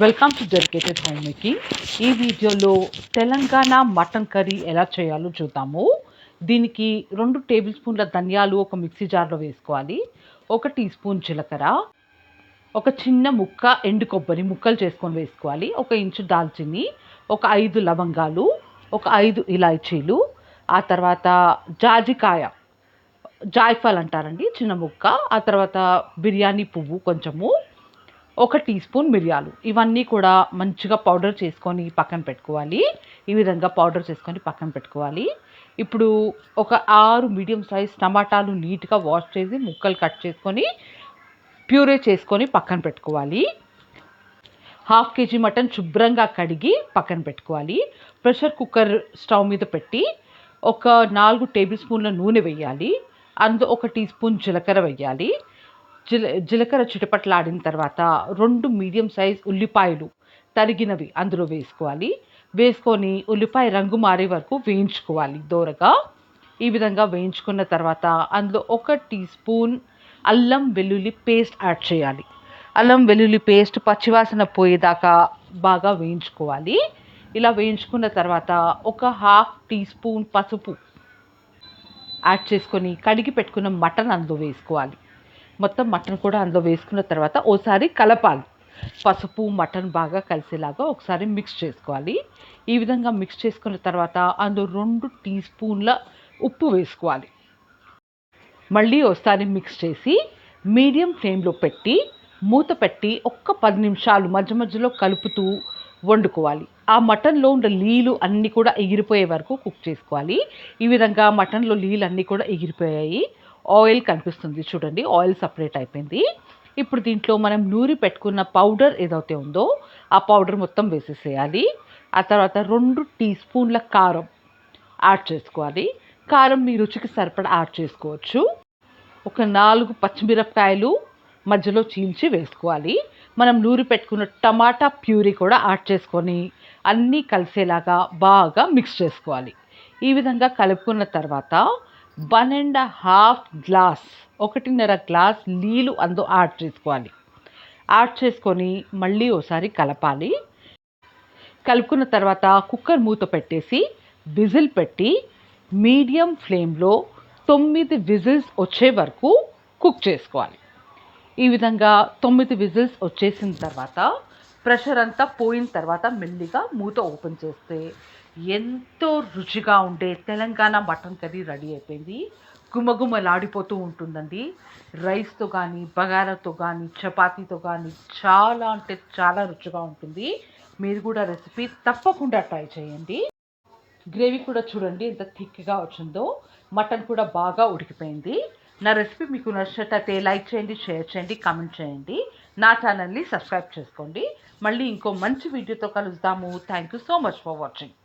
Welcome to dedicated home making. ఈ వీడియోలో Telangana mutton curry ఎలా చేయాలో చూద్దాము. దీనికి 2 టేబుల్ స్పూన్ల ధనియాలు ఒక మిక్సీ జార్లో వేసుకోవాలి. 1 టీ స్పూన్ జీలకర్ర, ఒక చిన్న ముక్క ఎండు కొబ్బరి ముక్కలు చేసుకొని వేసుకోవాలి. 1 ఇంచు దాల్చిని, ఒక 5 లవంగాలు, ఒక 5 ఇలాచీలు, ఆ తర్వాత జాయిఫల్ అంటారండి, చిన్న ముక్క, ఆ తర్వాత బిర్యానీ పువ్వు కొంచెము, 1 టీ స్పూన్ మిరియాలు. ఇవన్నీ కూడా మంచిగా పౌడర్ చేసుకొని పక్కన పెట్టుకోవాలి. ఈ విధంగా పౌడర్ చేసుకొని పక్కన పెట్టుకోవాలి. ఇప్పుడు ఒక 6 మీడియం సైజ్ టమాటాలు నీట్గా వాష్ చేసి ముక్కలు కట్ చేసుకొని ప్యూరే చేసుకొని పక్కన పెట్టుకోవాలి. 1/2 కేజీ మటన్ శుభ్రంగా కడిగి పక్కన పెట్టుకోవాలి. ప్రెషర్ కుక్కర్ స్టవ్ మీద పెట్టి ఒక 4 టేబుల్ స్పూన్ల నూనె వేయాలి. అందులో 1 టీ స్పూన్ జీలకర్ర వేయాలి. జీలకర్ర చిటపట్లాడిన తర్వాత 2 మీడియం సైజ్ ఉల్లిపాయలు తరిగినవి అందులో వేసుకోవాలి. వేసుకొని ఉల్లిపాయ రంగు మారే వరకు వేయించుకోవాలి దోరగా. ఈ విధంగా వేయించుకున్న తర్వాత అందులో 1 టీ స్పూన్ అల్లం వెల్లుల్లి పేస్ట్ యాడ్ చేయాలి. అల్లం వెల్లుల్లి పేస్ట్ పచ్చివాసన పోయేదాకా బాగా వేయించుకోవాలి. ఇలా వేయించుకున్న తర్వాత ఒక 1/2 టీ స్పూన్ పసుపు యాడ్ చేసుకొని కడిగి పెట్టుకున్న మటన్ అందులో వేసుకోవాలి. మొత్తం మటన్ కూడా అందులో వేసుకున్న తర్వాత ఓసారి కలపాలి. పసుపు మటన్ బాగా కలిసేలాగా ఒకసారి మిక్స్ చేసుకోవాలి. ఈ విధంగా మిక్స్ చేసుకున్న తర్వాత అందులో 2 టీ స్పూన్ల ఉప్పు వేసుకోవాలి. మళ్ళీ ఒకసారి మిక్స్ చేసి మీడియం ఫ్లేమ్లో పెట్టి మూత పెట్టి ఒక్క 10 నిమిషాలు మధ్య మధ్యలో కలుపుతూ వండుకోవాలి. ఆ మటన్లో ఉన్న నీళ్ళు అన్నీ కూడా ఎగిరిపోయే వరకు కుక్ చేసుకోవాలి. ఈ విధంగా మటన్లో నీళ్ళు అన్నీ కూడా ఎగిరిపోయాయి. ఆయిల్ కనిపిస్తుంది చూడండి, ఆయిల్ సపరేట్ అయిపోయింది. ఇప్పుడు దీంట్లో మనం నూరి పెట్టుకున్న పౌడర్ ఏదైతే ఉందో ఆ పౌడర్ మొత్తం వేసేసేయాలి. ఆ తర్వాత 2 టీ స్పూన్ల కారం యాడ్ చేసుకోవాలి. కారం మీ రుచికి సరిపడా యాడ్ చేసుకోవచ్చు. ఒక 4 పచ్చిమిరపకాయలు మధ్యలో చీల్చి వేసుకోవాలి. మనం నూరి పెట్టుకున్న టమాటా ప్యూరీ కూడా యాడ్ చేసుకొని అన్నీ కలిసేలాగా బాగా మిక్స్ చేసుకోవాలి. ఈ విధంగా కలుపుకున్న తర్వాత 1.5 గ్లాస్ 1.5 గ్లాస్ నీళ్ళు అందులో యాడ్ చేసుకోవాలి. యాడ్ చేసుకొని మళ్ళీ ఒకసారి కలపాలి. కలుపుకున్న తర్వాత కుక్కర్ మూత పెట్టేసి విజిల్ పెట్టి మీడియం ఫ్లేమ్లో 9 విజిల్స్ వచ్చే వరకు కుక్ చేసుకోవాలి. ఈ విధంగా 9 విజిల్స్ వచ్చేసిన తర్వాత ప్రెషర్ అంతా పోయిన తర్వాత మెల్లిగా మూత ఓపెన్ చేస్తే ఎంతో రుచిగా ఉండే తెలంగాణ మటన్ కర్రీ రెడీ అయిపోయింది. గుమగుమలాడిపోతూ ఉంటుందండి. రైస్తో కానీ, బగారాతో కానీ, చపాతీతో కానీ చాలా అంటే చాలా రుచిగా ఉంటుంది. మీరు కూడా రెసిపీ తప్పకుండా ట్రై చేయండి. గ్రేవీ కూడా చూడండి ఎంత థిక్గా వచ్చిందో. మటన్ కూడా బాగా ఉడికిపోయింది. నా రెసిపీ మీకు నచ్చినట్లయితే లైక్ చేయండి, షేర్ చేయండి, కామెంట్ చేయండి. నా ఛానల్ని సబ్స్క్రైబ్ చేసుకోండి. మళ్ళీ ఇంకో మంచి వీడియోతో కలుద్దాము. Thank you so much for watching.